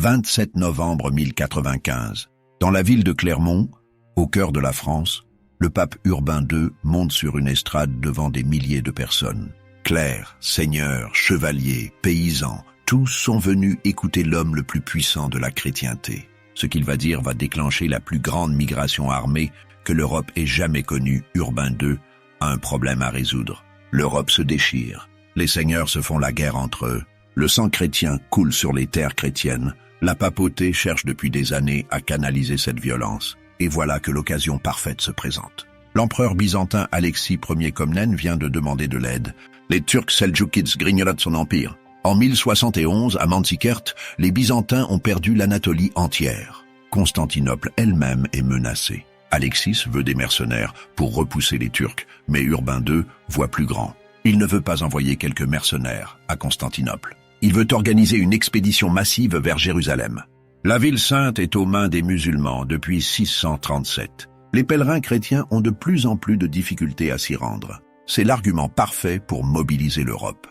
27 novembre 1095. Dans la ville de Clermont, au cœur de la France, le pape Urbain II monte sur une estrade devant des milliers de personnes. Clercs, seigneurs, chevaliers, paysans, tous sont venus écouter l'homme le plus puissant de la chrétienté. Ce qu'il va dire va déclencher la plus grande migration armée que l'Europe ait jamais connue. Urbain II a un problème à résoudre. L'Europe se déchire. Les seigneurs se font la guerre entre eux. Le sang chrétien coule sur les terres chrétiennes. La papauté cherche depuis des années à canaliser cette violence. Et voilà que l'occasion parfaite se présente. L'empereur byzantin Alexis Ier Comnène vient de demander de l'aide. Les Turcs Seldjoukides grignotent son empire. En 1071, à Manzikert, les Byzantins ont perdu l'Anatolie entière. Constantinople elle-même est menacée. Alexis veut des mercenaires pour repousser les Turcs, mais Urbain II voit plus grand. Il ne veut pas envoyer quelques mercenaires à Constantinople. Il veut organiser une expédition massive vers Jérusalem. La ville sainte est aux mains des musulmans depuis 637. Les pèlerins chrétiens ont de plus en plus de difficultés à s'y rendre. C'est l'argument parfait pour mobiliser l'Europe.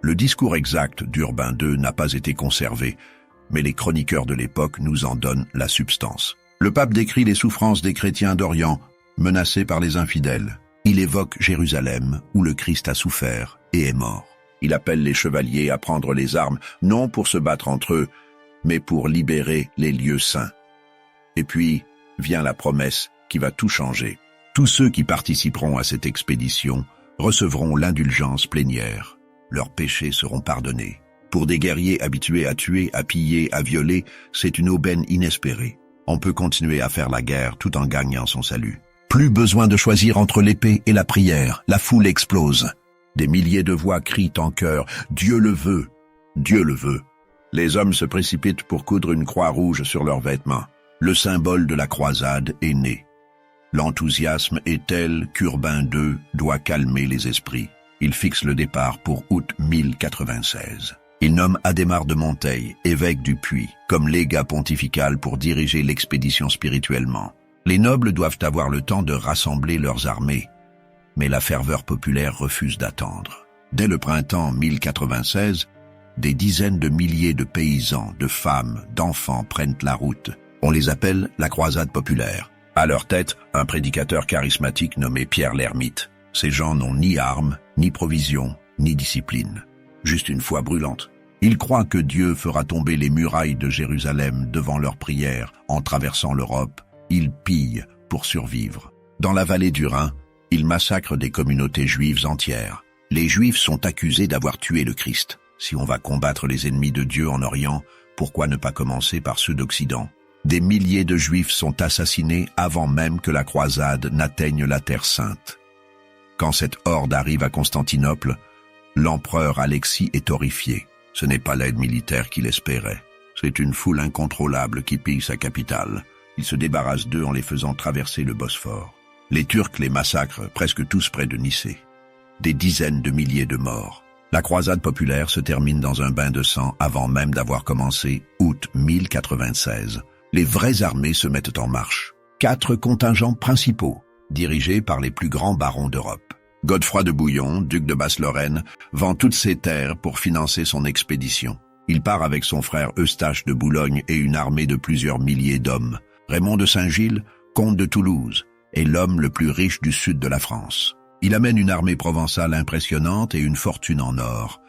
Le discours exact d'Urbain II n'a pas été conservé, mais les chroniqueurs de l'époque nous en donnent la substance. Le pape décrit les souffrances des chrétiens d'Orient, menacés par les infidèles. Il évoque Jérusalem, où le Christ a souffert et est mort. Il appelle les chevaliers à prendre les armes, non pour se battre entre eux, mais pour libérer les lieux saints. Et puis vient la promesse qui va tout changer. Tous ceux qui participeront à cette expédition recevront l'indulgence plénière. Leurs péchés seront pardonnés. Pour des guerriers habitués à tuer, à piller, à violer, c'est une aubaine inespérée. On peut continuer à faire la guerre tout en gagnant son salut. Plus besoin de choisir entre l'épée et la prière, la foule explose. Des milliers de voix crient en chœur « Dieu le veut, Dieu le veut ». Les hommes se précipitent pour coudre une croix rouge sur leurs vêtements. Le symbole de la croisade est né. L'enthousiasme est tel qu'Urbain II doit calmer les esprits. Il fixe le départ pour août 1096. Il nomme Adhémar de Monteil, évêque du Puy, comme légat pontifical pour diriger l'expédition spirituellement. Les nobles doivent avoir le temps de rassembler leurs armées, mais la ferveur populaire refuse d'attendre. Dès le printemps 1096, des dizaines de milliers de paysans, de femmes, d'enfants prennent la route. On les appelle la croisade populaire. À leur tête, un prédicateur charismatique nommé Pierre l'Ermite. Ces gens n'ont ni armes, ni provisions, ni discipline. Juste une foi brûlante. Ils croient que Dieu fera tomber les murailles de Jérusalem devant leurs prières. En traversant l'Europe, ils pillent pour survivre. Dans la vallée du Rhin, ils massacrent des communautés juives entières. Les Juifs sont accusés d'avoir tué le Christ. Si on va combattre les ennemis de Dieu en Orient, pourquoi ne pas commencer par ceux d'Occident? Des milliers de Juifs sont assassinés avant même que la croisade n'atteigne la Terre Sainte. Quand cette horde arrive à Constantinople, l'empereur Alexis est horrifié. Ce n'est pas l'aide militaire qu'il espérait. C'est une foule incontrôlable qui pille sa capitale. Il se débarrasse d'eux en les faisant traverser le Bosphore. Les Turcs les massacrent, presque tous près de Nicée. Des dizaines de milliers de morts. La croisade populaire se termine dans un bain de sang avant même d'avoir commencé, août 1096. Les vraies armées se mettent en marche. 4 contingents principaux, dirigés par les plus grands barons d'Europe. Godefroy de Bouillon, duc de Basse-Lorraine, vend toutes ses terres pour financer son expédition. Il part avec son frère Eustache de Boulogne et une armée de plusieurs milliers d'hommes. Raymond de Saint-Gilles, comte de Toulouse, est l'homme le plus riche du sud de la France. Il amène une armée provençale impressionnante et une fortune en or.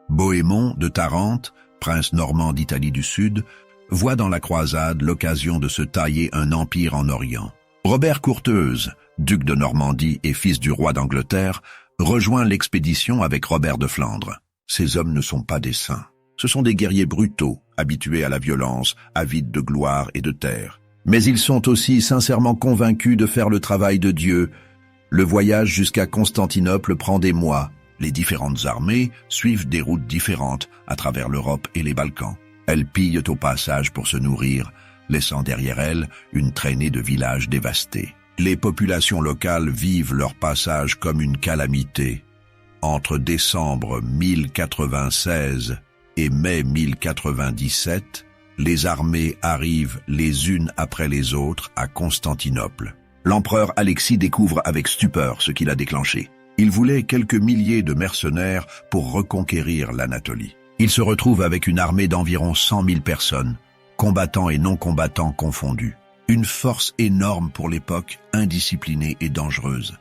Bohémond de Tarente, prince normand d'Italie du Sud, voit dans la croisade l'occasion de se tailler un empire en Orient. Robert Courteuse, duc de Normandie et fils du roi d'Angleterre, rejoint l'expédition avec Robert de Flandre. Ces hommes ne sont pas des saints. Ce sont des guerriers brutaux, habitués à la violence, avides de gloire et de terre. Mais ils sont aussi sincèrement convaincus de faire le travail de Dieu. Le voyage jusqu'à Constantinople prend des mois. Les différentes armées suivent des routes différentes à travers l'Europe et les Balkans. Elles pillent au passage pour se nourrir, laissant derrière elles une traînée de villages dévastés. Les populations locales vivent leur passage comme une calamité. Entre décembre 1096 et mai 1097, les armées arrivent les unes après les autres à Constantinople. L'empereur Alexis découvre avec stupeur ce qu'il a déclenché. Il voulait quelques milliers de mercenaires pour reconquérir l'Anatolie. Il se retrouve avec une armée d'environ 100 000 personnes, combattants et non-combattants confondus. Une force énorme pour l'époque, indisciplinée et dangereuse.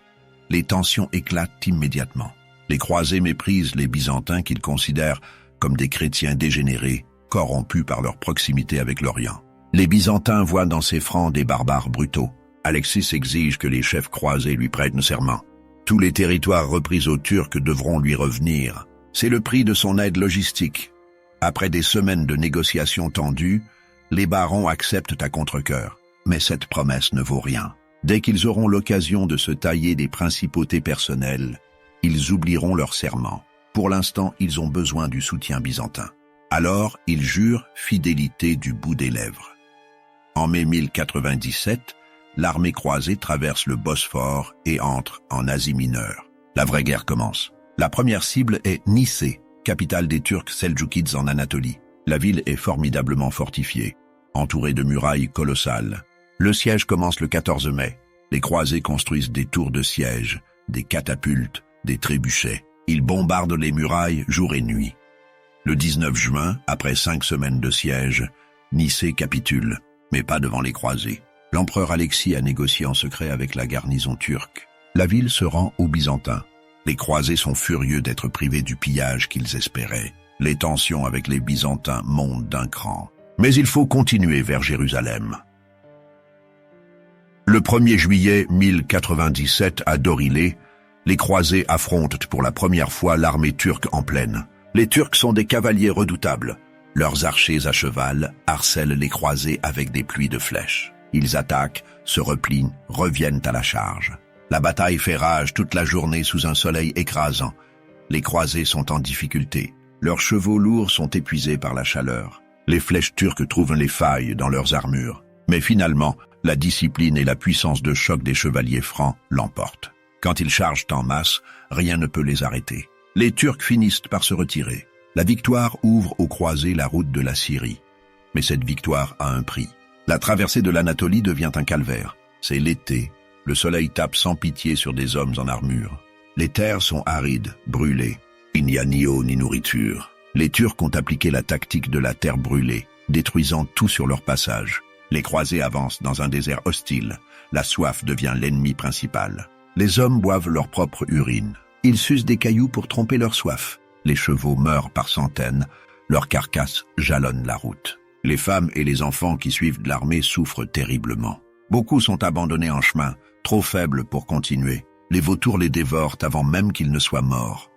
Les tensions éclatent immédiatement. Les croisés méprisent les Byzantins qu'ils considèrent comme des chrétiens dégénérés, corrompus par leur proximité avec l'Orient. Les Byzantins voient dans ces Francs des barbares brutaux. Alexis exige que les chefs croisés lui prêtent serment. Tous les territoires repris aux Turcs devront lui revenir. C'est le prix de son aide logistique. Après des semaines de négociations tendues, les barons acceptent à contre-cœur. Mais cette promesse ne vaut rien. Dès qu'ils auront l'occasion de se tailler des principautés personnelles, ils oublieront leur serment. Pour l'instant, ils ont besoin du soutien byzantin. Alors, ils jurent fidélité du bout des lèvres. En mai 1097, l'armée croisée traverse le Bosphore et entre en Asie mineure. La vraie guerre commence. La première cible est Nicée, capitale des Turcs Seldjoukides en Anatolie. La ville est formidablement fortifiée, entourée de murailles colossales. Le siège commence le 14 mai. Les croisés construisent des tours de siège, des catapultes, des trébuchets. Ils bombardent les murailles jour et nuit. Le 19 juin, après 5 semaines de siège, Nicée capitule, mais pas devant les croisés. L'empereur Alexis a négocié en secret avec la garnison turque. La ville se rend aux Byzantins. Les croisés sont furieux d'être privés du pillage qu'ils espéraient. Les tensions avec les Byzantins montent d'un cran. Mais il faut continuer vers Jérusalem. Le 1er juillet 1097 à Dorilé, les croisés affrontent pour la première fois l'armée turque en plaine. Les Turcs sont des cavaliers redoutables. Leurs archers à cheval harcèlent les croisés avec des pluies de flèches. Ils attaquent, se replient, reviennent à la charge. La bataille fait rage toute la journée sous un soleil écrasant. Les croisés sont en difficulté. Leurs chevaux lourds sont épuisés par la chaleur. Les flèches turques trouvent les failles dans leurs armures. Mais finalement, la discipline et la puissance de choc des chevaliers francs l'emportent. Quand ils chargent en masse, rien ne peut les arrêter. Les Turcs finissent par se retirer. La victoire ouvre aux croisés la route de la Syrie. Mais cette victoire a un prix. La traversée de l'Anatolie devient un calvaire. C'est l'été. Le soleil tape sans pitié sur des hommes en armure. Les terres sont arides, brûlées. Il n'y a ni eau ni nourriture. Les Turcs ont appliqué la tactique de la terre brûlée, détruisant tout sur leur passage. Les croisés avancent dans un désert hostile. La soif devient l'ennemi principal. Les hommes boivent leur propre urine. Ils sucent des cailloux pour tromper leur soif. Les chevaux meurent par centaines. Leurs carcasses jalonnent la route. Les femmes et les enfants qui suivent l'armée souffrent terriblement. Beaucoup sont abandonnés en chemin, trop faibles pour continuer. Les vautours les dévorent avant même qu'ils ne soient morts.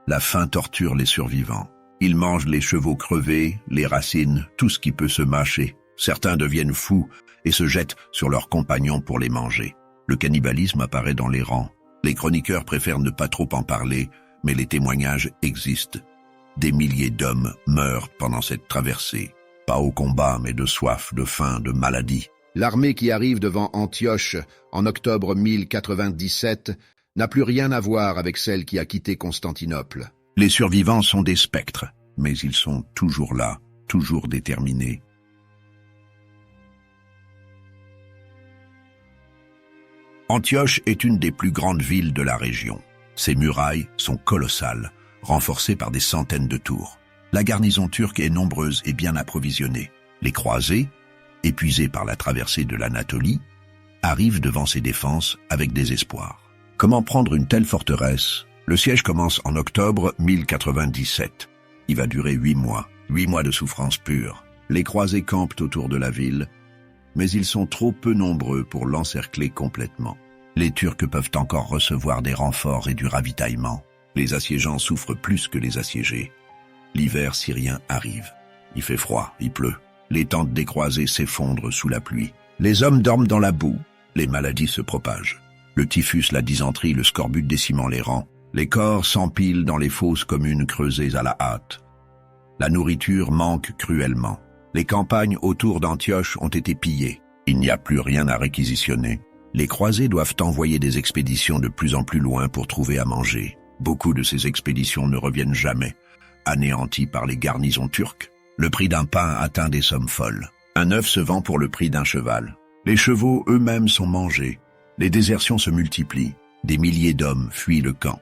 La faim torture les survivants. Ils mangent les chevaux crevés, les racines, tout ce qui peut se mâcher. Certains deviennent fous et se jettent sur leurs compagnons pour les manger. Le cannibalisme apparaît dans les rangs. Les chroniqueurs préfèrent ne pas trop en parler, mais les témoignages existent. Des milliers d'hommes meurent pendant cette traversée. Pas au combat, mais de soif, de faim, de maladie. L'armée qui arrive devant Antioche en octobre 1097 n'a plus rien à voir avec celle qui a quitté Constantinople. Les survivants sont des spectres, mais ils sont toujours là, toujours déterminés. Antioche est une des plus grandes villes de la région. Ses murailles sont colossales, renforcées par des centaines de tours. La garnison turque est nombreuse et bien approvisionnée. Les croisés, épuisés par la traversée de l'Anatolie, arrivent devant ses défenses avec désespoir. Comment prendre une telle forteresse? Le siège commence en octobre 1097. Il va durer 8 mois. 8 mois de souffrance pure. Les croisés campent autour de la ville, mais ils sont trop peu nombreux pour l'encercler complètement. Les Turcs peuvent encore recevoir des renforts et du ravitaillement. Les assiégeants souffrent plus que les assiégés. L'hiver syrien arrive. Il fait froid, il pleut. Les tentes des croisés s'effondrent sous la pluie. Les hommes dorment dans la boue. Les maladies se propagent. Le typhus, la dysenterie, le scorbut décimant les rangs. Les corps s'empilent dans les fosses communes creusées à la hâte. La nourriture manque cruellement. Les campagnes autour d'Antioche ont été pillées. Il n'y a plus rien à réquisitionner. Les croisés doivent envoyer des expéditions de plus en plus loin pour trouver à manger. Beaucoup de ces expéditions ne reviennent jamais, anéanties par les garnisons turques. Le prix d'un pain atteint des sommes folles. Un œuf se vend pour le prix d'un cheval. Les chevaux eux-mêmes sont mangés. Les désertions se multiplient. Des milliers d'hommes fuient le camp,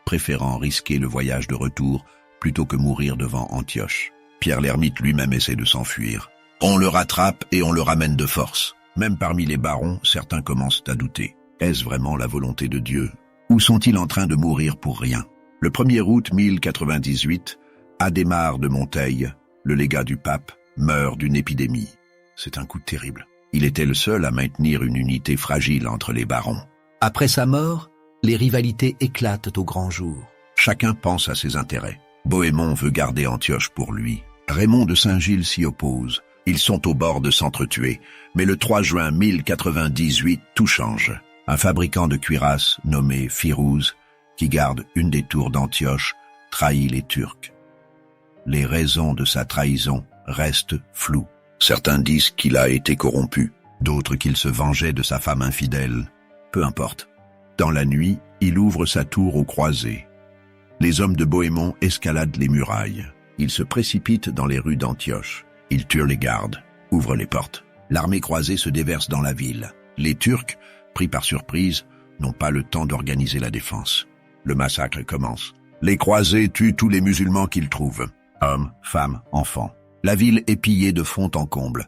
préférant risquer le voyage de retour plutôt que mourir devant Antioche. Pierre l'ermite lui-même essaie de s'enfuir. On le rattrape et on le ramène de force. Même parmi les barons, certains commencent à douter. Est-ce vraiment la volonté de Dieu? Ou sont-ils en train de mourir pour rien? Le 1er août 1098, Adhémar de Monteil, le légat du pape, meurt d'une épidémie. C'est un coup terrible. Il était le seul à maintenir une unité fragile entre les barons. Après sa mort, les rivalités éclatent au grand jour. Chacun pense à ses intérêts. Bohémond veut garder Antioche pour lui. Raymond de Saint-Gilles s'y oppose. Ils sont au bord de s'entretuer. Mais le 3 juin 1098, tout change. Un fabricant de cuirasses nommé Firouz, qui garde une des tours d'Antioche, trahit les Turcs. Les raisons de sa trahison restent floues. Certains disent qu'il a été corrompu, d'autres qu'il se vengeait de sa femme infidèle. Peu importe. Dans la nuit, il ouvre sa tour aux croisés. Les hommes de Bohémond escaladent les murailles. Ils se précipitent dans les rues d'Antioche. Ils tuent les gardes, ouvrent les portes. L'armée croisée se déverse dans la ville. Les Turcs, pris par surprise, n'ont pas le temps d'organiser la défense. Le massacre commence. Les croisés tuent tous les musulmans qu'ils trouvent. Hommes, femmes, enfants. La ville est pillée de fond en comble.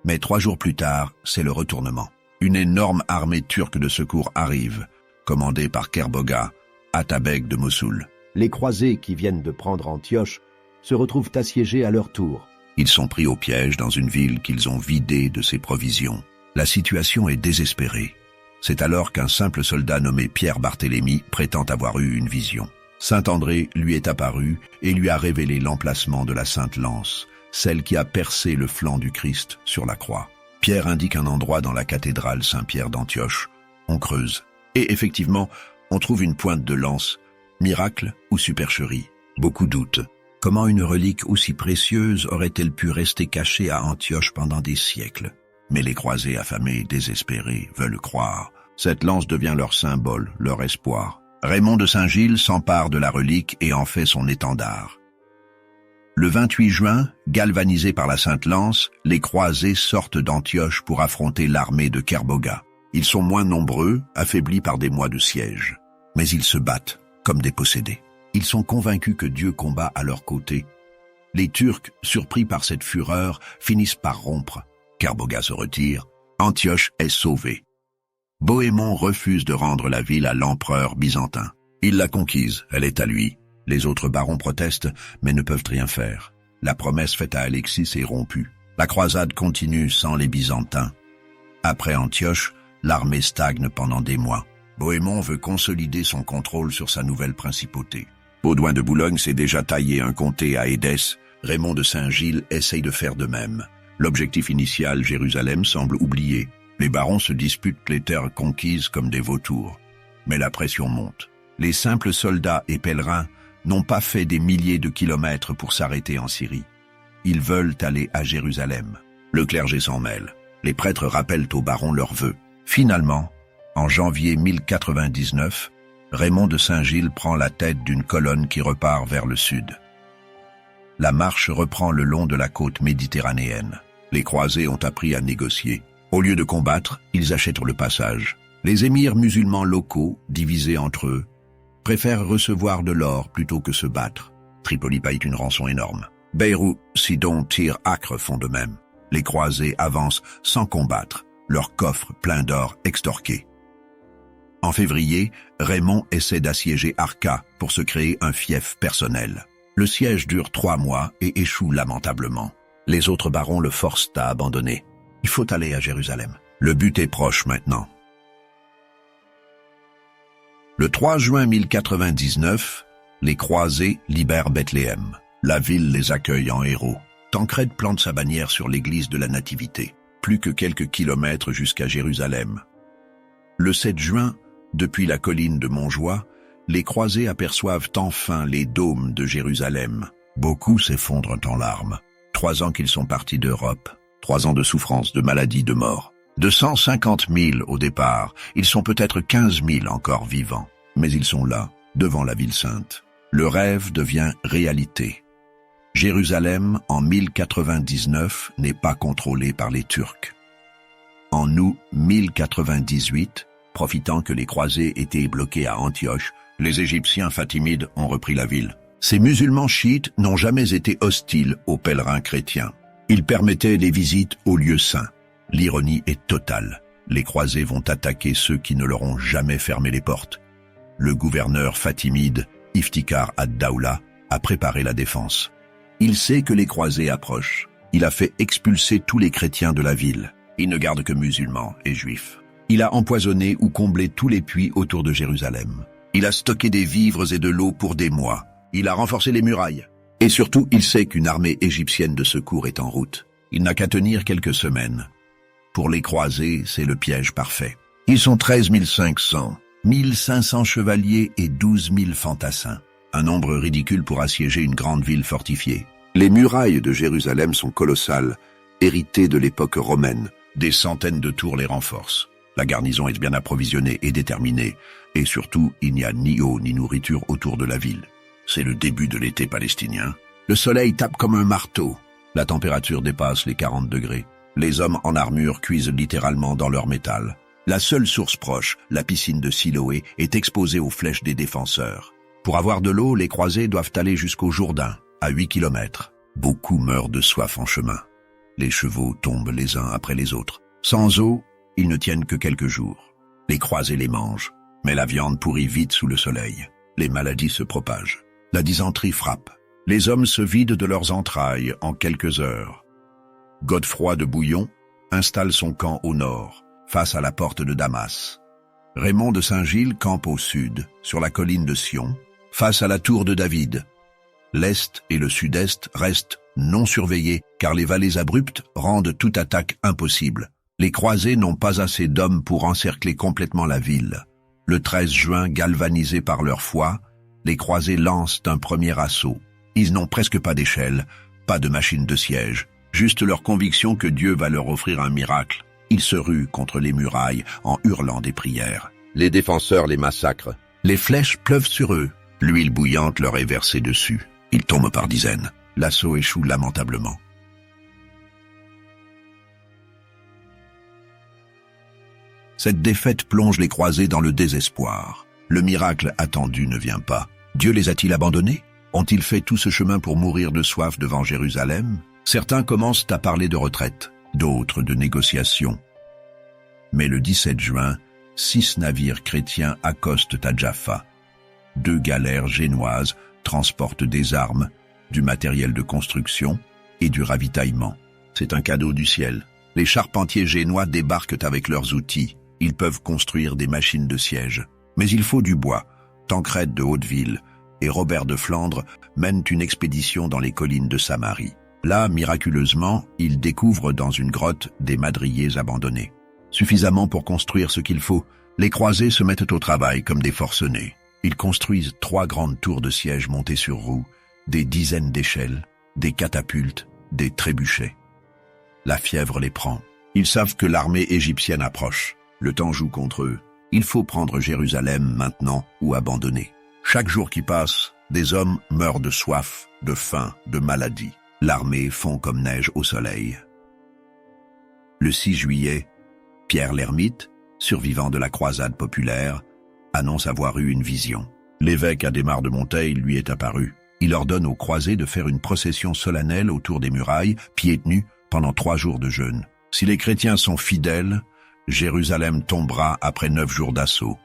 Mais 3 jours plus tard, c'est le retournement. Une énorme armée turque de secours arrive, commandée par Kerboga, Atabeg de Mossoul. Les croisés qui viennent de prendre Antioche se retrouvent assiégés à leur tour. Ils sont pris au piège dans une ville qu'ils ont vidée de ses provisions. La situation est désespérée. C'est alors qu'un simple soldat nommé Pierre Barthélemy prétend avoir eu une vision. Saint-André lui est apparu et lui a révélé l'emplacement de la Sainte Lance, celle qui a percé le flanc du Christ sur la croix. Pierre indique un endroit dans la cathédrale Saint-Pierre d'Antioche. On creuse. Et effectivement, on trouve une pointe de lance. Miracle ou supercherie? Beaucoup doutent. Comment une relique aussi précieuse aurait-elle pu rester cachée à Antioche pendant des siècles? Mais les croisés affamés et désespérés veulent croire. Cette lance devient leur symbole, leur espoir. Raymond de Saint-Gilles s'empare de la relique et en fait son étendard. Le 28 juin, galvanisés par la Sainte Lance, les croisés sortent d'Antioche pour affronter l'armée de Kerboga. Ils sont moins nombreux, affaiblis par des mois de siège. Mais ils se battent, comme des possédés. Ils sont convaincus que Dieu combat à leur côté. Les Turcs, surpris par cette fureur, finissent par rompre. Kerboga se retire. Antioche est sauvée. Bohémond refuse de rendre la ville à l'empereur byzantin. Il l'a conquise, elle est à lui. Les autres barons protestent, mais ne peuvent rien faire. La promesse faite à Alexis est rompue. La croisade continue sans les Byzantins. Après Antioche, l'armée stagne pendant des mois. Bohémond veut consolider son contrôle sur sa nouvelle principauté. Baudouin de Boulogne s'est déjà taillé un comté à Édesse. Raymond de Saint-Gilles essaye de faire de même. L'objectif initial, Jérusalem, semble oublié. Les barons se disputent les terres conquises comme des vautours. Mais la pression monte. Les simples soldats et pèlerins n'ont pas fait des milliers de kilomètres pour s'arrêter en Syrie. Ils veulent aller à Jérusalem. Le clergé s'en mêle. Les prêtres rappellent aux barons leurs vœux. Finalement, en janvier 1099, Raymond de Saint-Gilles prend la tête d'une colonne qui repart vers le sud. La marche reprend le long de la côte méditerranéenne. Les croisés ont appris à négocier. Au lieu de combattre, ils achètent le passage. Les émirs musulmans locaux, divisés entre eux, préfèrent recevoir de l'or plutôt que se battre. Tripoli paye une rançon énorme. Beyrouth, Sidon, Tyr, Acre font de même. Les croisés avancent sans combattre, leurs coffres pleins d'or extorqués. En février, Raymond essaie d'assiéger Arca pour se créer un fief personnel. Le siège dure 3 mois et échoue lamentablement. Les autres barons le forcent à abandonner. Il faut aller à Jérusalem. Le but est proche maintenant. Le 3 juin 1099, les croisés libèrent Bethléem. La ville les accueille en héros. Tancrède plante sa bannière sur l'église de la Nativité. Plus que quelques kilomètres jusqu'à Jérusalem. Le 7 juin, depuis la colline de Montjoie, les croisés aperçoivent enfin les dômes de Jérusalem. Beaucoup s'effondrent en larmes. 3 ans qu'ils sont partis d'Europe. 3 ans de souffrance, de maladie, de mort. De 150 000 au départ, ils sont peut-être 15 000 encore vivants. Mais ils sont là, devant la ville sainte. Le rêve devient réalité. Jérusalem, en 1099, n'est pas contrôlée par les Turcs. En août 1098, profitant que les croisés étaient bloqués à Antioche, les Égyptiens fatimides ont repris la ville. Ces musulmans chiites n'ont jamais été hostiles aux pèlerins chrétiens. Ils permettaient des visites aux lieux saints. L'ironie est totale. Les croisés vont attaquer ceux qui ne leur ont jamais fermé les portes. Le gouverneur fatimide, Iftikhar ad-Dawla, a préparé la défense. Il sait que les croisés approchent. Il a fait expulser tous les chrétiens de la ville. Il ne garde que musulmans et juifs. Il a empoisonné ou comblé tous les puits autour de Jérusalem. Il a stocké des vivres et de l'eau pour des mois. Il a renforcé les murailles. Et surtout, il sait qu'une armée égyptienne de secours est en route. Il n'a qu'à tenir quelques semaines. Pour les croisés, c'est le piège parfait. Ils sont 13 500, 1500 chevaliers et 12 000 fantassins. Un nombre ridicule pour assiéger une grande ville fortifiée. Les murailles de Jérusalem sont colossales, héritées de l'époque romaine. Des centaines de tours les renforcent. La garnison est bien approvisionnée et déterminée. Et surtout, il n'y a ni eau ni nourriture autour de la ville. C'est le début de l'été palestinien. Le soleil tape comme un marteau. La température dépasse les 40 degrés. Les hommes en armure cuisent littéralement dans leur métal. La seule source proche, la piscine de Siloé, est exposée aux flèches des défenseurs. Pour avoir de l'eau, les croisés doivent aller jusqu'au Jourdain, à 8 kilomètres. Beaucoup meurent de soif en chemin. Les chevaux tombent les uns après les autres. Sans eau, ils ne tiennent que quelques jours. Les croisés les mangent, mais la viande pourrit vite sous le soleil. Les maladies se propagent. La dysenterie frappe. Les hommes se vident de leurs entrailles en quelques heures. Godefroy de Bouillon installe son camp au nord, face à la porte de Damas. Raymond de Saint-Gilles campe au sud, sur la colline de Sion, face à la tour de David. L'est et le sud-est restent non surveillés, car les vallées abruptes rendent toute attaque impossible. Les croisés n'ont pas assez d'hommes pour encercler complètement la ville. Le 13 juin, galvanisés par leur foi, les croisés lancent un premier assaut. Ils n'ont presque pas d'échelle, pas de machine de siège, juste leur conviction que Dieu va leur offrir un miracle. Ils se ruent contre les murailles en hurlant des prières. Les défenseurs les massacrent. Les flèches pleuvent sur eux. L'huile bouillante leur est versée dessus. Ils tombent par dizaines. L'assaut échoue lamentablement. Cette défaite plonge les croisés dans le désespoir. Le miracle attendu ne vient pas. Dieu les a-t-il abandonnés? Ont-ils fait tout ce chemin pour mourir de soif devant Jérusalem? Certains commencent à parler de retraite, d'autres de négociation. Mais le 17 juin, 6 navires chrétiens accostent à Jaffa. 2 galères génoises transportent des armes, du matériel de construction et du ravitaillement. C'est un cadeau du ciel. Les charpentiers génois débarquent avec leurs outils. Ils peuvent construire des machines de siège. Mais il faut du bois. Tancrède de Hauteville et Robert de Flandre mènent une expédition dans les collines de Samarie. Là, miraculeusement, ils découvrent dans une grotte des madriers abandonnés. Suffisamment pour construire ce qu'il faut, les croisés se mettent au travail comme des forcenés. Ils construisent 3 grandes tours de siège montées sur roues, des dizaines d'échelles, des catapultes, des trébuchets. La fièvre les prend. Ils savent que l'armée égyptienne approche. Le temps joue contre eux. Il faut prendre Jérusalem maintenant ou abandonner. Chaque jour qui passe, des hommes meurent de soif, de faim, de maladie. L'armée fond comme neige au soleil. Le 6 juillet, Pierre l'Ermite, survivant de la croisade populaire, annonce avoir eu une vision. L'évêque Adhémar de Monteil lui est apparu. Il ordonne aux croisés de faire une procession solennelle autour des murailles, pieds nus, pendant 3 jours de jeûne. Si les chrétiens sont fidèles, Jérusalem tombera après 9 jours d'assaut.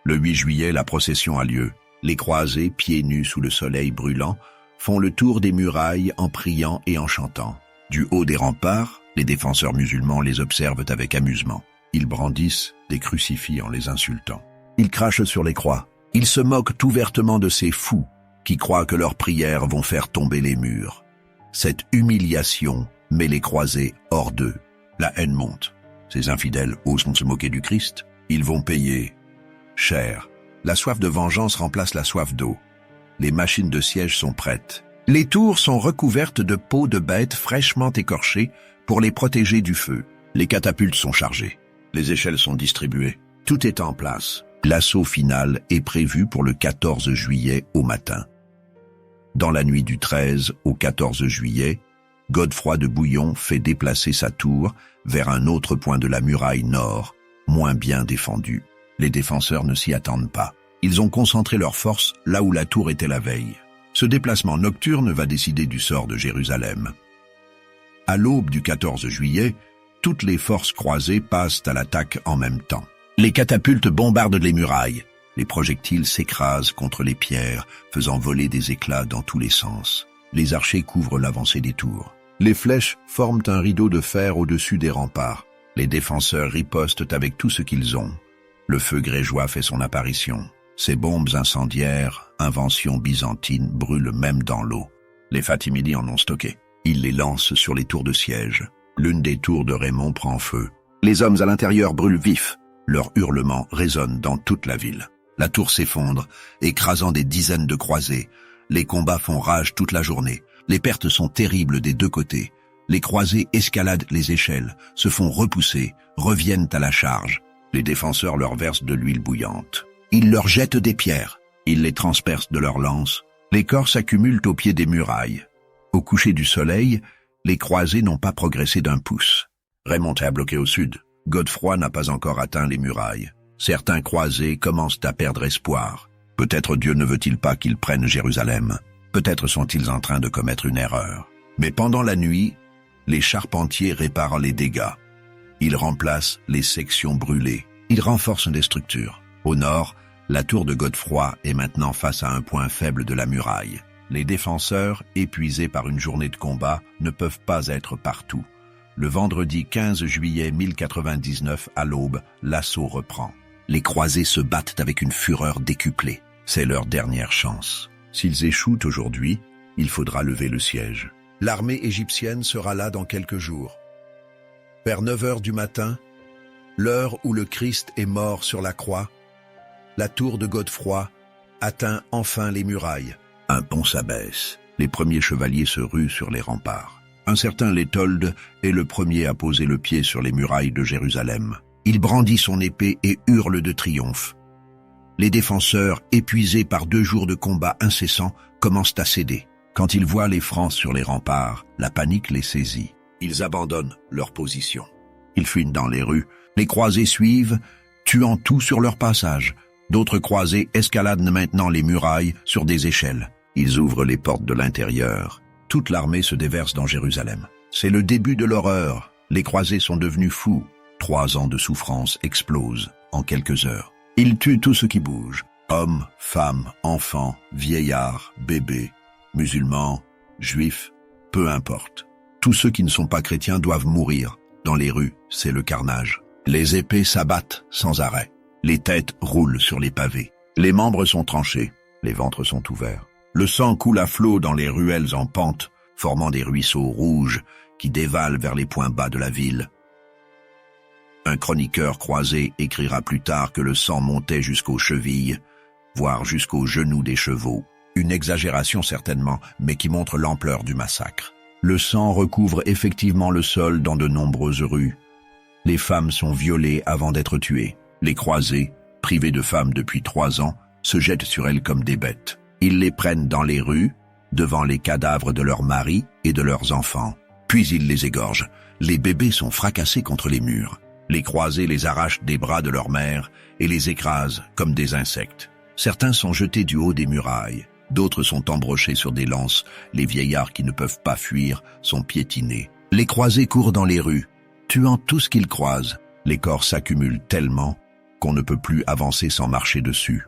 Le 8 juillet, la procession a lieu. Les croisés, pieds nus sous le soleil brûlant, font le tour des murailles en priant et en chantant. Du haut des remparts, les défenseurs musulmans les observent avec amusement. Ils brandissent des crucifix en les insultant. Ils crachent sur les croix. Ils se moquent ouvertement de ces fous qui croient que leurs prières vont faire tomber les murs. Cette humiliation met les croisés hors d'eux. La haine monte. Ces infidèles osent se moquer du Christ. Ils vont payer cher. La soif de vengeance remplace la soif d'eau. Les machines de siège sont prêtes. Les tours sont recouvertes de peaux de bêtes fraîchement écorchées pour les protéger du feu. Les catapultes sont chargées. Les échelles sont distribuées. Tout est en place. L'assaut final est prévu pour le 14 juillet au matin. Dans la nuit du 13 au 14 juillet, Godefroy de Bouillon fait déplacer sa tour vers un autre point de la muraille nord, moins bien défendu. Les défenseurs ne s'y attendent pas. Ils ont concentré leurs forces là où la tour était la veille. Ce déplacement nocturne va décider du sort de Jérusalem. À l'aube du 14 juillet, toutes les forces croisées passent à l'attaque en même temps. Les catapultes bombardent les murailles. Les projectiles s'écrasent contre les pierres, faisant voler des éclats dans tous les sens. Les archers couvrent l'avancée des tours. Les flèches forment un rideau de fer au-dessus des remparts. Les défenseurs ripostent avec tout ce qu'ils ont. Le feu grégeois fait son apparition. Ces bombes incendiaires, invention byzantine, brûlent même dans l'eau. Les Fatimides en ont stocké. Ils les lancent sur les tours de siège. L'une des tours de Raymond prend feu. Les hommes à l'intérieur brûlent vifs. Leurs hurlements résonnent dans toute la ville. La tour s'effondre, écrasant des dizaines de croisés. Les combats font rage toute la journée. Les pertes sont terribles des deux côtés. Les croisés escaladent les échelles, se font repousser, reviennent à la charge. Les défenseurs leur versent de l'huile bouillante. Ils leur jettent des pierres. Ils les transpercent de leurs lances. Les corps s'accumulent au pied des murailles. Au coucher du soleil, les croisés n'ont pas progressé d'un pouce. Raymond est bloqué au sud. Godefroy n'a pas encore atteint les murailles. Certains croisés commencent à perdre espoir. Peut-être Dieu ne veut-il pas qu'ils prennent Jérusalem. Peut-être sont-ils en train de commettre une erreur. Mais pendant la nuit, les charpentiers réparent les dégâts. Ils remplacent les sections brûlées. Ils renforcent les structures. Au nord, la tour de Godefroy est maintenant face à un point faible de la muraille. Les défenseurs, épuisés par une journée de combat, ne peuvent pas être partout. Le vendredi 15 juillet 1099 à l'aube, l'assaut reprend. Les croisés se battent avec une fureur décuplée. C'est leur dernière chance. S'ils échouent aujourd'hui, il faudra lever le siège. L'armée égyptienne sera là dans quelques jours. Vers 9 heures du matin, l'heure où le Christ est mort sur la croix, la tour de Godefroy atteint enfin les murailles. Un pont s'abaisse. Les premiers chevaliers se ruent sur les remparts. Un certain Létolde est le premier à poser le pied sur les murailles de Jérusalem. Il brandit son épée et hurle de triomphe. Les défenseurs, épuisés par 2 jours de combat incessants, commencent à céder. Quand ils voient les Francs sur les remparts, la panique les saisit. Ils abandonnent leur position. Ils fuient dans les rues. Les croisés suivent, tuant tout sur leur passage. D'autres croisés escaladent maintenant les murailles sur des échelles. Ils ouvrent les portes de l'intérieur. Toute l'armée se déverse dans Jérusalem. C'est le début de l'horreur. Les croisés sont devenus fous. 3 ans de souffrance explosent en quelques heures. Ils tuent tout ce qui bouge. Hommes, femmes, enfants, vieillards, bébés, musulmans, juifs, peu importe. Tous ceux qui ne sont pas chrétiens doivent mourir. Dans les rues, c'est le carnage. Les épées s'abattent sans arrêt. Les têtes roulent sur les pavés. Les membres sont tranchés. Les ventres sont ouverts. Le sang coule à flots dans les ruelles en pente, formant des ruisseaux rouges qui dévalent vers les points bas de la ville. Un chroniqueur croisé écrira plus tard que le sang montait jusqu'aux chevilles, voire jusqu'aux genoux des chevaux. Une exagération certainement, mais qui montre l'ampleur du massacre. Le sang recouvre effectivement le sol dans de nombreuses rues. Les femmes sont violées avant d'être tuées. Les croisés, privés de femmes depuis 3 ans, se jettent sur elles comme des bêtes. Ils les prennent dans les rues, devant les cadavres de leurs maris et de leurs enfants. Puis ils les égorgent. Les bébés sont fracassés contre les murs. Les croisés les arrachent des bras de leur mère et les écrasent comme des insectes. Certains sont jetés du haut des murailles. D'autres sont embrochés sur des lances. Les vieillards qui ne peuvent pas fuir sont piétinés. Les croisés courent dans les rues, tuant tout ce qu'ils croisent. Les corps s'accumulent tellement qu'on ne peut plus avancer sans marcher dessus.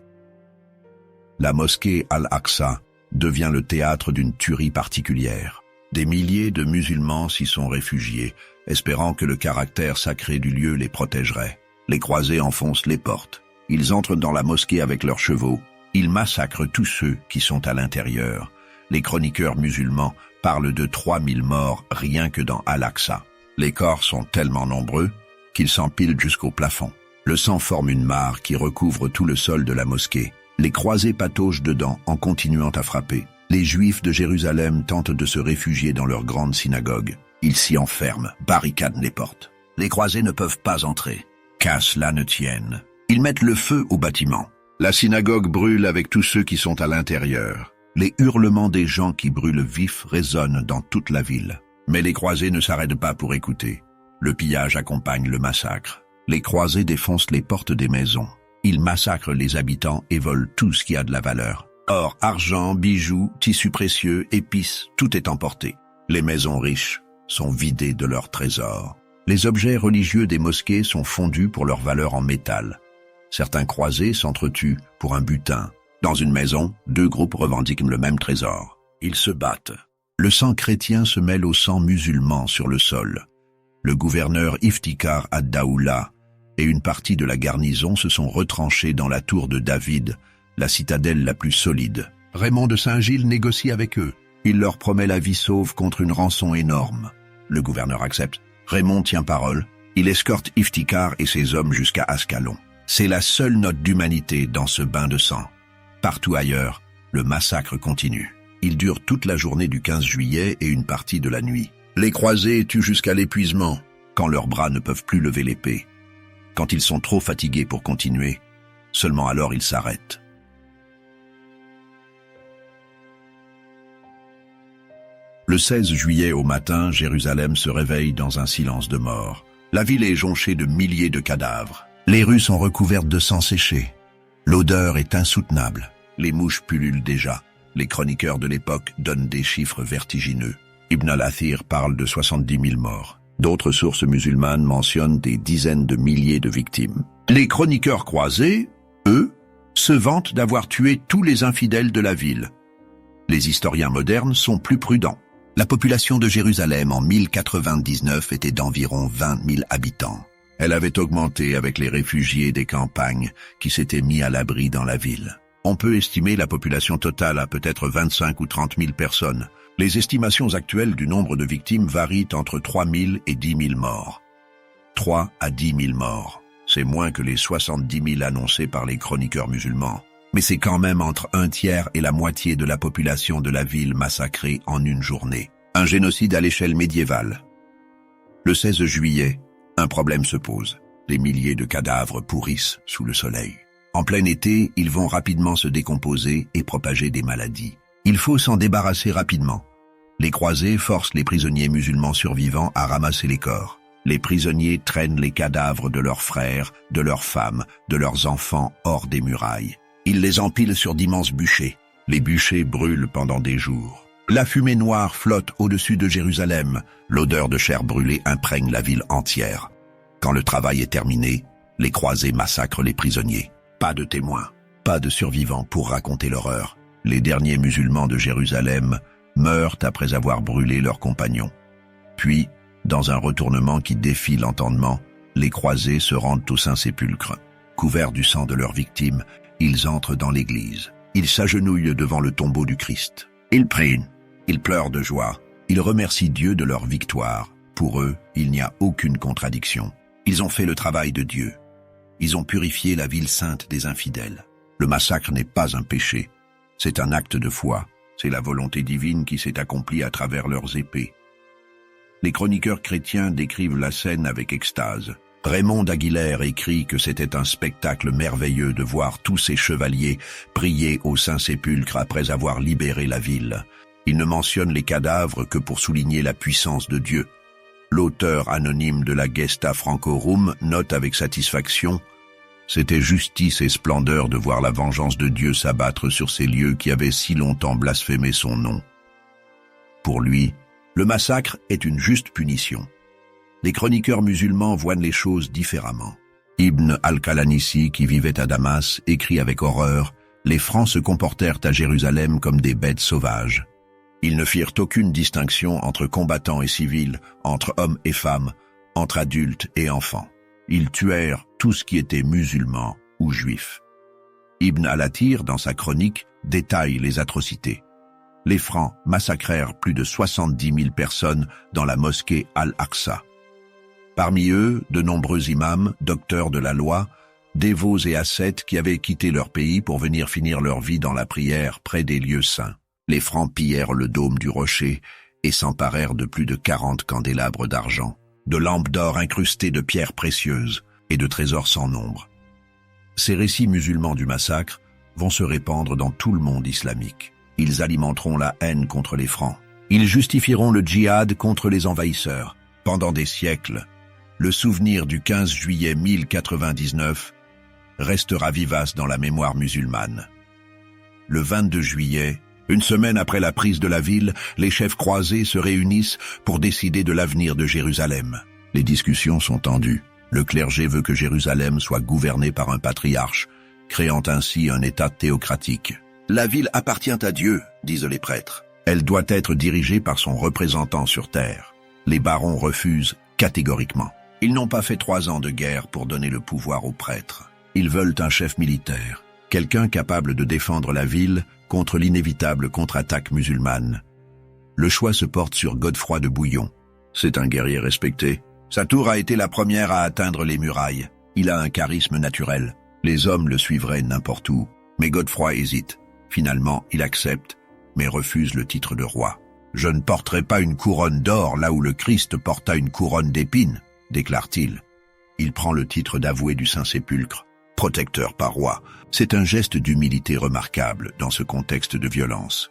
La mosquée Al-Aqsa devient le théâtre d'une tuerie particulière. Des milliers de musulmans s'y sont réfugiés, espérant que le caractère sacré du lieu les protégerait. Les croisés enfoncent les portes. Ils entrent dans la mosquée avec leurs chevaux. Ils massacrent tous ceux qui sont à l'intérieur. Les chroniqueurs musulmans parlent de 3000 morts rien que dans Al-Aqsa. Les corps sont tellement nombreux qu'ils s'empilent jusqu'au plafond. Le sang forme une mare qui recouvre tout le sol de la mosquée. Les croisés pataugent dedans en continuant à frapper. Les Juifs de Jérusalem tentent de se réfugier dans leur grande synagogue. Ils s'y enferment, barricadent les portes. Les croisés ne peuvent pas entrer. Qu'à cela ne tienne. Ils mettent le feu au bâtiment. La synagogue brûle avec tous ceux qui sont à l'intérieur. Les hurlements des gens qui brûlent vifs résonnent dans toute la ville. Mais les croisés ne s'arrêtent pas pour écouter. Le pillage accompagne le massacre. Les croisés défoncent les portes des maisons. Ils massacrent les habitants et volent tout ce qui a de la valeur. Or, argent, bijoux, tissus précieux, épices, tout est emporté. Les maisons riches sont vidées de leurs trésors. Les objets religieux des mosquées sont fondus pour leur valeur en métal. Certains croisés s'entretuent pour un butin. Dans une maison, 2 groupes revendiquent le même trésor. Ils se battent. Le sang chrétien se mêle au sang musulman sur le sol. Le gouverneur Iftikhar ad-Daoula et une partie de la garnison se sont retranchés dans la tour de David, la citadelle la plus solide. Raymond de Saint-Gilles négocie avec eux. Il leur promet la vie sauve contre une rançon énorme. Le gouverneur accepte. Raymond tient parole. Il escorte Iftikhar et ses hommes jusqu'à Ascalon. C'est la seule note d'humanité dans ce bain de sang. Partout ailleurs, le massacre continue. Il dure toute la journée du 15 juillet et une partie de la nuit. Les croisés tuent jusqu'à l'épuisement, quand leurs bras ne peuvent plus lever l'épée. Quand ils sont trop fatigués pour continuer, seulement alors ils s'arrêtent. Le 16 juillet au matin, Jérusalem se réveille dans un silence de mort. La ville est jonchée de milliers de cadavres. Les rues sont recouvertes de sang séché. L'odeur est insoutenable. Les mouches pullulent déjà. Les chroniqueurs de l'époque donnent des chiffres vertigineux. Ibn al-Athir parle de 70 000 morts. D'autres sources musulmanes mentionnent des dizaines de milliers de victimes. Les chroniqueurs croisés, eux, se vantent d'avoir tué tous les infidèles de la ville. Les historiens modernes sont plus prudents. La population de Jérusalem en 1099 était d'environ 20 000 habitants. Elle avait augmenté avec les réfugiés des campagnes qui s'étaient mis à l'abri dans la ville. On peut estimer la population totale à peut-être 25 ou 30 000 personnes. Les estimations actuelles du nombre de victimes varient entre 3 000 et 10 000 morts. 3 à 10 000 morts, c'est moins que les 70 000 annoncés par les chroniqueurs musulmans. Mais c'est quand même entre un tiers et la moitié de la population de la ville massacrée en une journée. Un génocide à l'échelle médiévale. Le 16 juillet, un problème se pose. Des milliers de cadavres pourrissent sous le soleil. En plein été, ils vont rapidement se décomposer et propager des maladies. Il faut s'en débarrasser rapidement. Les croisés forcent les prisonniers musulmans survivants à ramasser les corps. Les prisonniers traînent les cadavres de leurs frères, de leurs femmes, de leurs enfants hors des murailles. Ils les empilent sur d'immenses bûchers. Les bûchers brûlent pendant des jours. La fumée noire flotte au-dessus de Jérusalem. L'odeur de chair brûlée imprègne la ville entière. Quand le travail est terminé, les croisés massacrent les prisonniers. Pas de témoins, pas de survivants pour raconter l'horreur. Les derniers musulmans de Jérusalem meurent après avoir brûlé leurs compagnons. Puis, dans un retournement qui défie l'entendement, les croisés se rendent au Saint-Sépulcre. Couverts du sang de leurs victimes, ils entrent dans l'église. Ils s'agenouillent devant le tombeau du Christ. Ils prient, ils pleurent de joie. Ils remercient Dieu de leur victoire. Pour eux, il n'y a aucune contradiction. Ils ont fait le travail de Dieu. Ils ont purifié la ville sainte des infidèles. Le massacre n'est pas un péché. C'est un acte de foi. C'est la volonté divine qui s'est accomplie à travers leurs épées. Les chroniqueurs chrétiens décrivent la scène avec extase. Raymond d'Aguilère écrit que c'était un spectacle merveilleux de voir tous ces chevaliers prier au Saint-Sépulcre après avoir libéré la ville. Il ne mentionne les cadavres que pour souligner la puissance de Dieu. L'auteur anonyme de la Gesta Francorum note avec satisfaction « C'était justice et splendeur de voir la vengeance de Dieu s'abattre sur ces lieux qui avaient si longtemps blasphémé son nom. » Pour lui, le massacre est une juste punition. Les chroniqueurs musulmans voient les choses différemment. Ibn al-Qalanissi, qui vivait à Damas, écrit avec horreur « Les Francs se comportèrent à Jérusalem comme des bêtes sauvages. Ils ne firent aucune distinction entre combattants et civils, entre hommes et femmes, entre adultes et enfants. Ils tuèrent tout ce qui était musulman ou juif. » Ibn al-Athir, dans sa chronique, détaille les atrocités. Les Francs massacrèrent plus de 70 000 personnes dans la mosquée Al-Aqsa. Parmi eux, de nombreux imams, docteurs de la loi, dévots et ascètes qui avaient quitté leur pays pour venir finir leur vie dans la prière près des lieux saints. Les Francs pillèrent le dôme du rocher et s'emparèrent de plus de 40 candélabres d'argent, de lampes d'or incrustées de pierres précieuses et de trésors sans nombre. Ces récits musulmans du massacre vont se répandre dans tout le monde islamique. Ils alimenteront la haine contre les Francs. Ils justifieront le djihad contre les envahisseurs. Pendant des siècles, le souvenir du 15 juillet 1099 restera vivace dans la mémoire musulmane. le 22 juillet, une semaine après la prise de la ville, les chefs croisés se réunissent pour décider de l'avenir de Jérusalem. Les discussions sont tendues. Le clergé veut que Jérusalem soit gouvernée par un patriarche, créant ainsi un État théocratique. La ville appartient à Dieu, disent les prêtres. Elle doit être dirigée par son représentant sur terre. Les barons refusent catégoriquement. Ils n'ont pas fait 3 ans de guerre pour donner le pouvoir aux prêtres. Ils veulent un chef militaire, quelqu'un capable de défendre la ville contre l'inévitable contre-attaque musulmane. Le choix se porte sur Godefroy de Bouillon. C'est un guerrier respecté. Sa tour a été la première à atteindre les murailles. Il a un charisme naturel. Les hommes le suivraient n'importe où. Mais Godefroy hésite. Finalement, il accepte, mais refuse le titre de roi. « Je ne porterai pas une couronne d'or là où le Christ porta une couronne d'épines », déclare-t-il. Il prend le titre d'avoué du Saint-Sépulcre, protecteur par roi. C'est un geste d'humilité remarquable dans ce contexte de violence.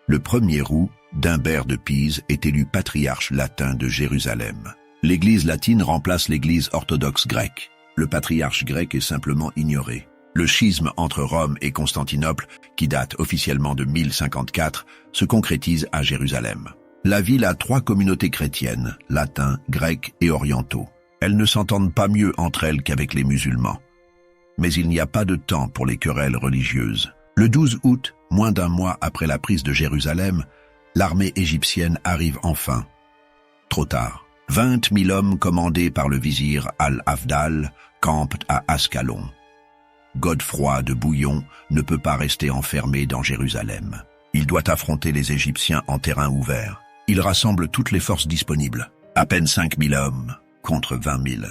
Le 1er août, Humbert de Pise est élu patriarche latin de Jérusalem. L'Église latine remplace l'Église orthodoxe grecque. Le patriarche grec est simplement ignoré. Le schisme entre Rome et Constantinople, qui date officiellement de 1054, se concrétise à Jérusalem. La ville a 3 communautés chrétiennes, latins, grecs et orientaux. Elles ne s'entendent pas mieux entre elles qu'avec les musulmans. Mais il n'y a pas de temps pour les querelles religieuses. Le 12 août, moins d'1 mois après la prise de Jérusalem, l'armée égyptienne arrive enfin. Trop tard. 20 000 hommes commandés par le vizir Al-Afdal campent à Ascalon. Godefroy de Bouillon ne peut pas rester enfermé dans Jérusalem. Il doit affronter les Égyptiens en terrain ouvert. Il rassemble toutes les forces disponibles. À peine 5 000 hommes contre 20 000.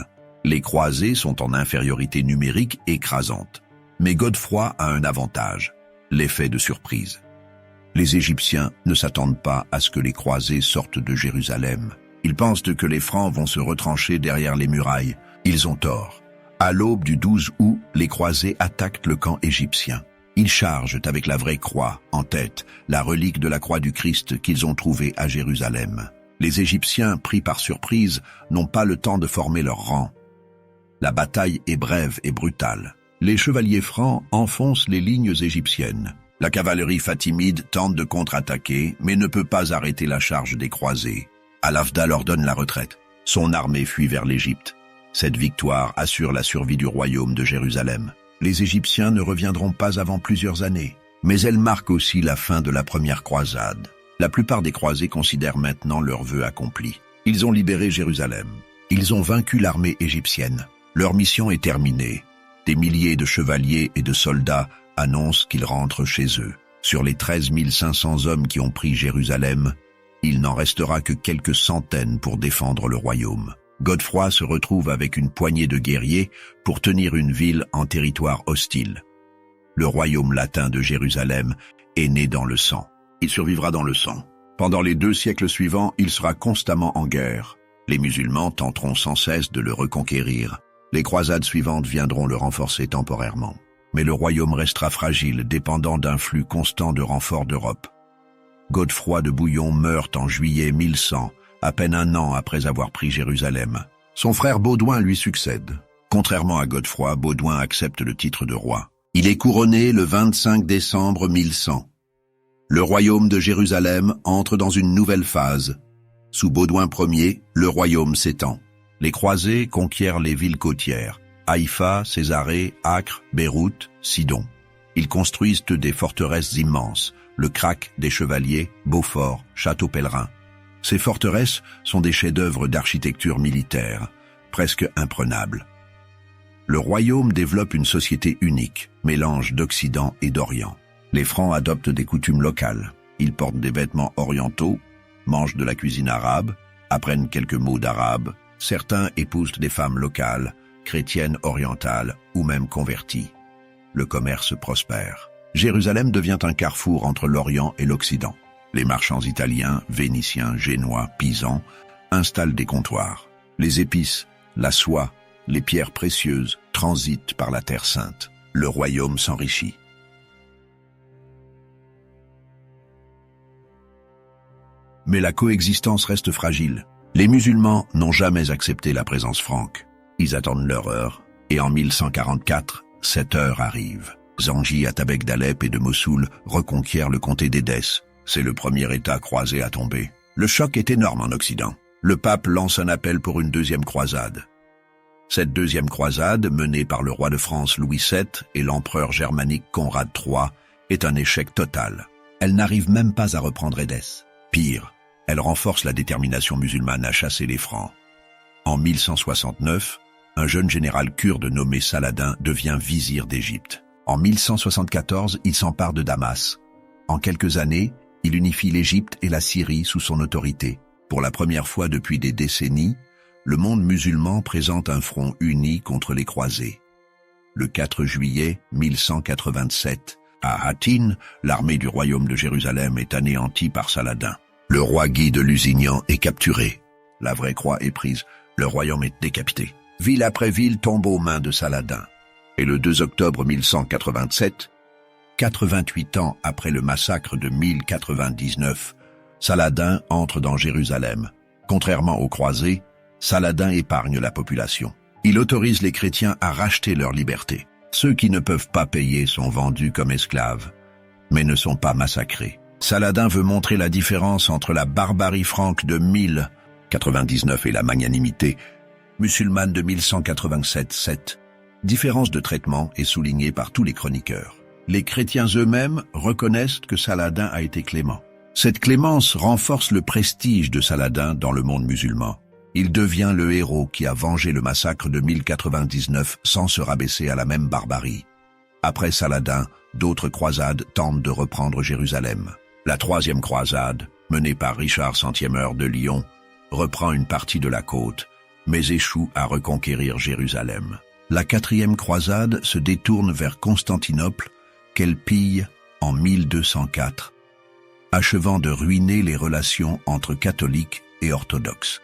Les croisés sont en infériorité numérique écrasante. Mais Godefroy a un avantage, l'effet de surprise. Les Égyptiens ne s'attendent pas à ce que les croisés sortent de Jérusalem. Ils pensent que les Francs vont se retrancher derrière les murailles. Ils ont tort. À l'aube du 12 août, les croisés attaquent le camp égyptien. Ils chargent avec la vraie croix en tête, la relique de la croix du Christ qu'ils ont trouvée à Jérusalem. Les Égyptiens, pris par surprise, n'ont pas le temps de former leur rang. La bataille est brève et brutale. Les chevaliers francs enfoncent les lignes égyptiennes. La cavalerie fatimide tente de contre-attaquer, mais ne peut pas arrêter la charge des croisés. Al-Afdal ordonne la retraite. Son armée fuit vers l'Égypte. Cette victoire assure la survie du royaume de Jérusalem. Les Égyptiens ne reviendront pas avant plusieurs années, mais elle marque aussi la fin de la première croisade. La plupart des croisés considèrent maintenant leur vœu accompli. Ils ont libéré Jérusalem. Ils ont vaincu l'armée égyptienne. Leur mission est terminée. Des milliers de chevaliers et de soldats annoncent qu'ils rentrent chez eux. Sur les 13 500 hommes qui ont pris Jérusalem, il n'en restera que quelques centaines pour défendre le royaume. Godefroy se retrouve avec une poignée de guerriers pour tenir une ville en territoire hostile. Le royaume latin de Jérusalem est né dans le sang. Il survivra dans le sang. Pendant les 2 siècles suivants, il sera constamment en guerre. Les musulmans tenteront sans cesse de le reconquérir. Les croisades suivantes viendront le renforcer temporairement. Mais le royaume restera fragile, dépendant d'un flux constant de renforts d'Europe. Godefroy de Bouillon meurt en juillet 1100, à peine 1 an après avoir pris Jérusalem. Son frère Baudouin lui succède. Contrairement à Godefroy, Baudouin accepte le titre de roi. Il est couronné le 25 décembre 1100. Le royaume de Jérusalem entre dans une nouvelle phase. Sous Baudouin Ier, le royaume s'étend. Les croisés conquièrent les villes côtières, Haïfa, Césarée, Acre, Beyrouth, Sidon. Ils construisent des forteresses immenses, le Krak des Chevaliers, Beaufort, Château-Pèlerin. Ces forteresses sont des chefs-d'œuvre d'architecture militaire, presque imprenables. Le royaume développe une société unique, mélange d'Occident et d'Orient. Les Francs adoptent des coutumes locales. Ils portent des vêtements orientaux, mangent de la cuisine arabe, apprennent quelques mots d'arabe. Certains épousent des femmes locales, chrétiennes orientales ou même converties. Le commerce prospère. Jérusalem devient un carrefour entre l'Orient et l'Occident. Les marchands italiens, vénitiens, génois, pisans installent des comptoirs. Les épices, la soie, les pierres précieuses transitent par la Terre Sainte. Le royaume s'enrichit. Mais la coexistence reste fragile. Les musulmans n'ont jamais accepté la présence franque. Ils attendent leur heure, et en 1144, cette heure arrive. Zangi, Atabek d'Alep et de Mossoul reconquièrent le comté d'Édesse. C'est le premier État croisé à tomber. Le choc est énorme en Occident. Le pape lance un appel pour une deuxième croisade. Cette deuxième croisade, menée par le roi de France Louis VII et l'empereur germanique Conrad III, est un échec total. Elle n'arrive même pas à reprendre Édesse. Pire, elle renforce la détermination musulmane à chasser les Francs. En 1169, un jeune général kurde nommé Saladin devient vizir d'Égypte. En 1174, il s'empare de Damas. En quelques années, il unifie l'Égypte et la Syrie sous son autorité. Pour la première fois depuis des décennies, le monde musulman présente un front uni contre les croisés. Le 4 juillet 1187, à Hattin, l'armée du royaume de Jérusalem est anéantie par Saladin. Le roi Guy de Lusignan est capturé. La vraie croix est prise. Le royaume est décapité. Ville après ville tombe aux mains de Saladin. Et le 2 octobre 1187, 88 ans après le massacre de 1099, Saladin entre dans Jérusalem. Contrairement aux croisés, Saladin épargne la population. Il autorise les chrétiens à racheter leur liberté. Ceux qui ne peuvent pas payer sont vendus comme esclaves, mais ne sont pas massacrés. Saladin veut montrer la différence entre la barbarie franque de 1099 et la magnanimité musulmane de 1187-7. Différence de traitement est soulignée par tous les chroniqueurs. Les chrétiens eux-mêmes reconnaissent que Saladin a été clément. Cette clémence renforce le prestige de Saladin dans le monde musulman. Il devient le héros qui a vengé le massacre de 1099 sans se rabaisser à la même barbarie. Après Saladin, d'autres croisades tentent de reprendre Jérusalem. La troisième croisade, menée par Richard Centième-Heure de Lyon, reprend une partie de la côte, mais échoue à reconquérir Jérusalem. La quatrième croisade se détourne vers Constantinople, qu'elle pille en 1204, achevant de ruiner les relations entre catholiques et orthodoxes.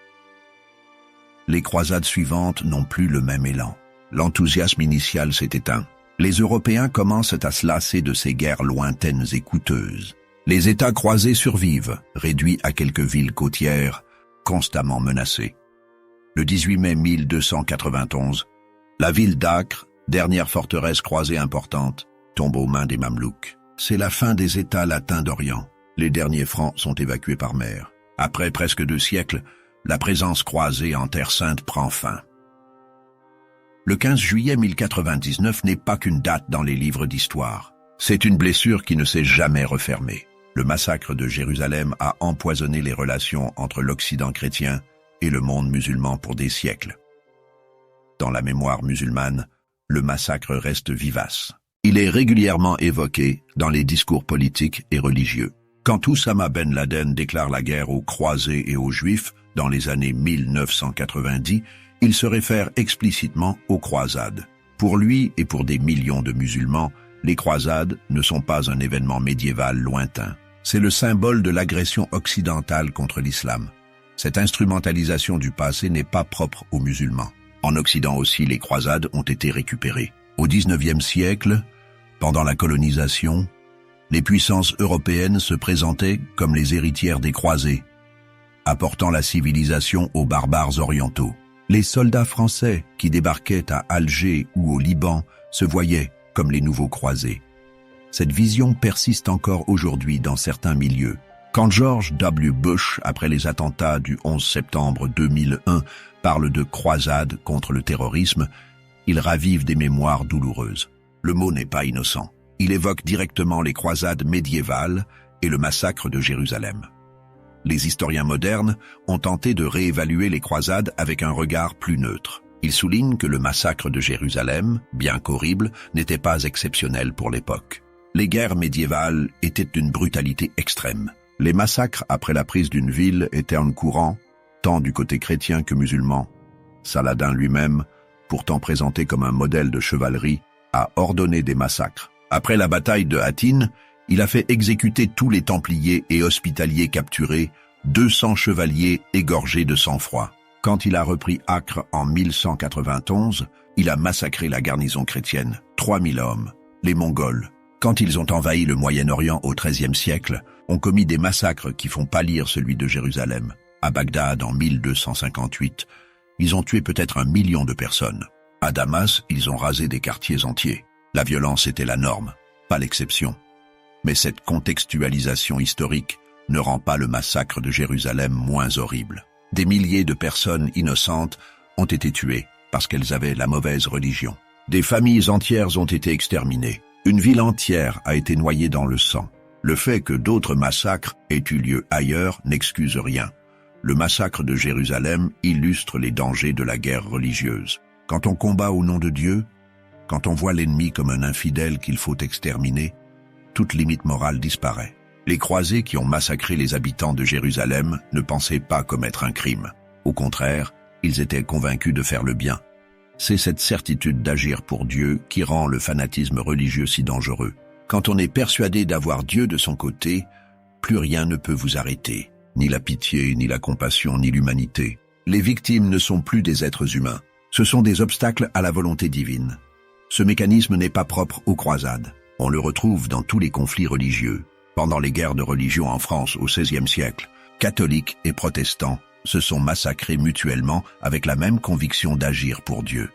Les croisades suivantes n'ont plus le même élan. L'enthousiasme initial s'est éteint. Les Européens commencent à se lasser de ces guerres lointaines et coûteuses. Les États croisés survivent, réduits à quelques villes côtières, constamment menacées. Le 18 mai 1291, la ville d'Acre, dernière forteresse croisée importante, tombe aux mains des Mamelouks. C'est la fin des États latins d'Orient. Les derniers Francs sont évacués par mer. Après presque 2 siècles, la présence croisée en Terre Sainte prend fin. Le 15 juillet 1099 n'est pas qu'une date dans les livres d'histoire. C'est une blessure qui ne s'est jamais refermée. Le massacre de Jérusalem a empoisonné les relations entre l'Occident chrétien et le monde musulman pour des siècles. Dans la mémoire musulmane, le massacre reste vivace. Il est régulièrement évoqué dans les discours politiques et religieux. Quand Oussama Ben Laden déclare la guerre aux croisés et aux juifs dans les années 1990, il se réfère explicitement aux croisades. Pour lui et pour des millions de musulmans, les croisades ne sont pas un événement médiéval lointain. C'est le symbole de l'agression occidentale contre l'islam. Cette instrumentalisation du passé n'est pas propre aux musulmans. En Occident aussi, les croisades ont été récupérées. Au XIXe siècle, pendant la colonisation, les puissances européennes se présentaient comme les héritières des croisés, apportant la civilisation aux barbares orientaux. Les soldats français qui débarquaient à Alger ou au Liban se voyaient comme les nouveaux croisés. Cette vision persiste encore aujourd'hui dans certains milieux. Quand George W. Bush, après les attentats du 11 septembre 2001, parle de croisade contre le terrorisme, il ravive des mémoires douloureuses. Le mot n'est pas innocent. Il évoque directement les croisades médiévales et le massacre de Jérusalem. Les historiens modernes ont tenté de réévaluer les croisades avec un regard plus neutre. Ils soulignent que le massacre de Jérusalem, bien qu'horrible, n'était pas exceptionnel pour l'époque. Les guerres médiévales étaient d'une brutalité extrême. Les massacres après la prise d'une ville étaient en courant, tant du côté chrétien que musulman. Saladin lui-même, pourtant présenté comme un modèle de chevalerie, a ordonné des massacres. Après la bataille de Hattin, il a fait exécuter tous les Templiers et Hospitaliers capturés, 200 chevaliers égorgés de sang-froid. Quand il a repris Acre en 1191, il a massacré la garnison chrétienne, 3000 hommes. Les Mongols, quand ils ont envahi le Moyen-Orient au XIIIe siècle, ont commis des massacres qui font pâlir celui de Jérusalem. À Bagdad, en 1258, ils ont tué peut-être 1 million de personnes. À Damas, ils ont rasé des quartiers entiers. La violence était la norme, pas l'exception. Mais cette contextualisation historique ne rend pas le massacre de Jérusalem moins horrible. Des milliers de personnes innocentes ont été tuées parce qu'elles avaient la mauvaise religion. Des familles entières ont été exterminées. Une ville entière a été noyée dans le sang. Le fait que d'autres massacres aient eu lieu ailleurs n'excuse rien. Le massacre de Jérusalem illustre les dangers de la guerre religieuse. Quand on combat au nom de Dieu, quand on voit l'ennemi comme un infidèle qu'il faut exterminer, toute limite morale disparaît. Les croisés qui ont massacré les habitants de Jérusalem ne pensaient pas commettre un crime. Au contraire, ils étaient convaincus de faire le bien. C'est cette certitude d'agir pour Dieu qui rend le fanatisme religieux si dangereux. Quand on est persuadé d'avoir Dieu de son côté, plus rien ne peut vous arrêter. Ni la pitié, ni la compassion, ni l'humanité. Les victimes ne sont plus des êtres humains. Ce sont des obstacles à la volonté divine. Ce mécanisme n'est pas propre aux croisades. On le retrouve dans tous les conflits religieux. Pendant les guerres de religion en France au XVIe siècle, catholiques et protestants se sont massacrés mutuellement avec la même conviction d'agir pour Dieu.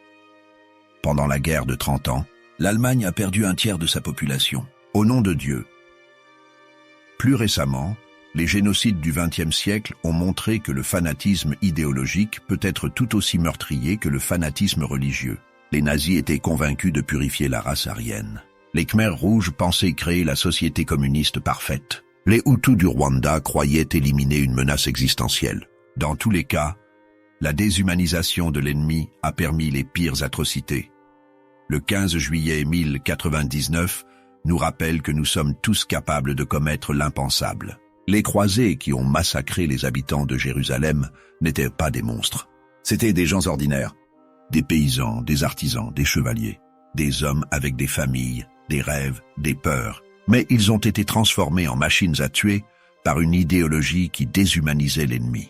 Pendant la guerre de 30 ans, l'Allemagne a perdu un tiers de sa population, au nom de Dieu. Plus récemment, les génocides du XXe siècle ont montré que le fanatisme idéologique peut être tout aussi meurtrier que le fanatisme religieux. Les nazis étaient convaincus de purifier la race aryenne. Les Khmers rouges pensaient créer la société communiste parfaite. Les Hutus du Rwanda croyaient éliminer une menace existentielle. Dans tous les cas, la déshumanisation de l'ennemi a permis les pires atrocités. Le 15 juillet 1099 nous rappelle que nous sommes tous capables de commettre l'impensable. Les croisés qui ont massacré les habitants de Jérusalem n'étaient pas des monstres. C'étaient des gens ordinaires, des paysans, des artisans, des chevaliers, des hommes avec des familles, des rêves, des peurs. Mais ils ont été transformés en machines à tuer par une idéologie qui déshumanisait l'ennemi.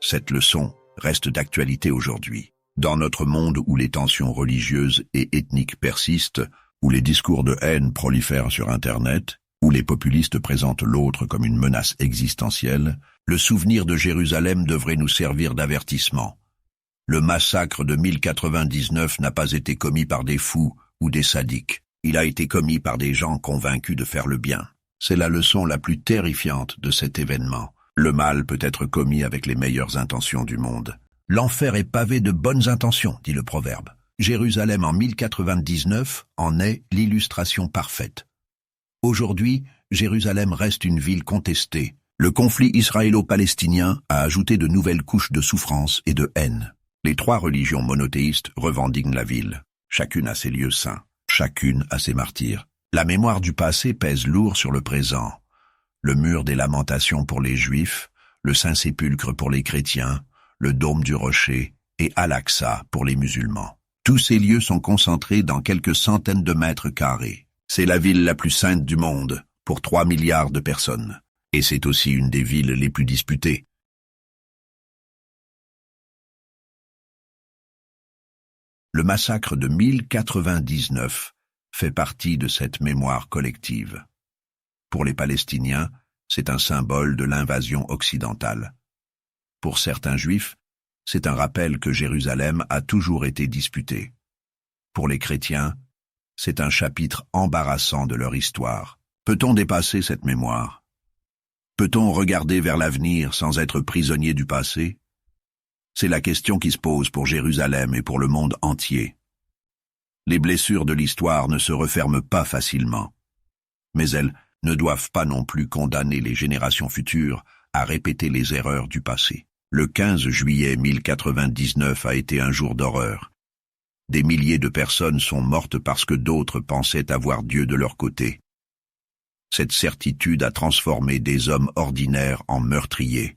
Cette leçon reste d'actualité aujourd'hui. Dans notre monde où les tensions religieuses et ethniques persistent, où les discours de haine prolifèrent sur Internet, où les populistes présentent l'autre comme une menace existentielle, le souvenir de Jérusalem devrait nous servir d'avertissement. Le massacre de 1099 n'a pas été commis par des fous ou des sadiques. Il a été commis par des gens convaincus de faire le bien. C'est la leçon la plus terrifiante de cet événement. Le mal peut être commis avec les meilleures intentions du monde. L'enfer est pavé de bonnes intentions, dit le proverbe. Jérusalem en 1099 en est l'illustration parfaite. Aujourd'hui, Jérusalem reste une ville contestée. Le conflit israélo-palestinien a ajouté de nouvelles couches de souffrance et de haine. Les trois religions monothéistes revendiquent la ville. Chacune a ses lieux saints, chacune a ses martyrs. La mémoire du passé pèse lourd sur le présent. Le mur des lamentations pour les Juifs, le Saint-Sépulcre pour les chrétiens, le dôme du Rocher et Al-Aqsa pour les musulmans. Tous ces lieux sont concentrés dans quelques centaines de mètres carrés. C'est la ville la plus sainte du monde, pour 3 milliards de personnes. Et c'est aussi une des villes les plus disputées. Le massacre de 1099 fait partie de cette mémoire collective. Pour les Palestiniens, c'est un symbole de l'invasion occidentale. Pour certains Juifs, c'est un rappel que Jérusalem a toujours été disputée. Pour les chrétiens, c'est un chapitre embarrassant de leur histoire. Peut-on dépasser cette mémoire? Peut-on regarder vers l'avenir sans être prisonnier du passé? C'est la question qui se pose pour Jérusalem et pour le monde entier. Les blessures de l'histoire ne se referment pas facilement, mais elles ne doivent pas non plus condamner les générations futures à répéter les erreurs du passé. Le 15 juillet 1099 a été un jour d'horreur. Des milliers de personnes sont mortes parce que d'autres pensaient avoir Dieu de leur côté. Cette certitude a transformé des hommes ordinaires en meurtriers.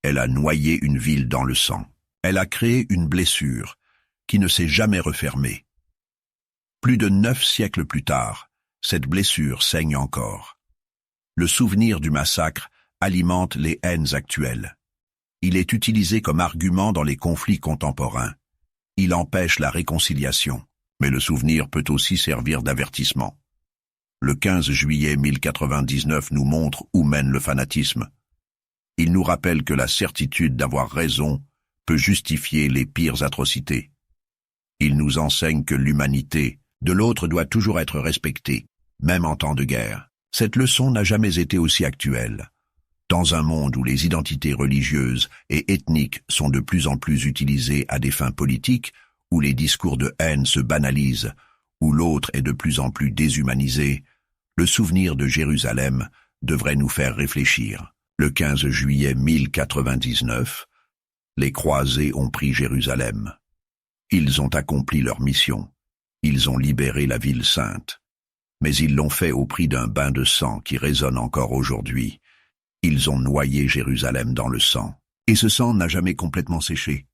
Elle a noyé une ville dans le sang. Elle a créé une blessure qui ne s'est jamais refermée. Plus de 9 siècles plus tard, cette blessure saigne encore. Le souvenir du massacre alimente les haines actuelles. Il est utilisé comme argument dans les conflits contemporains. Il empêche la réconciliation, mais le souvenir peut aussi servir d'avertissement. Le 15 juillet 1099 nous montre où mène le fanatisme. Il nous rappelle que la certitude d'avoir raison peut justifier les pires atrocités. Il nous enseigne que l'humanité de l'autre doit toujours être respecté, même en temps de guerre. Cette leçon n'a jamais été aussi actuelle. Dans un monde où les identités religieuses et ethniques sont de plus en plus utilisées à des fins politiques, où les discours de haine se banalisent, où l'autre est de plus en plus déshumanisé, le souvenir de Jérusalem devrait nous faire réfléchir. Le 15 juillet 1099, les croisés ont pris Jérusalem. Ils ont accompli leur mission. Ils ont libéré la ville sainte. Mais ils l'ont fait au prix d'un bain de sang qui résonne encore aujourd'hui. Ils ont noyé Jérusalem dans le sang. Et ce sang n'a jamais complètement séché.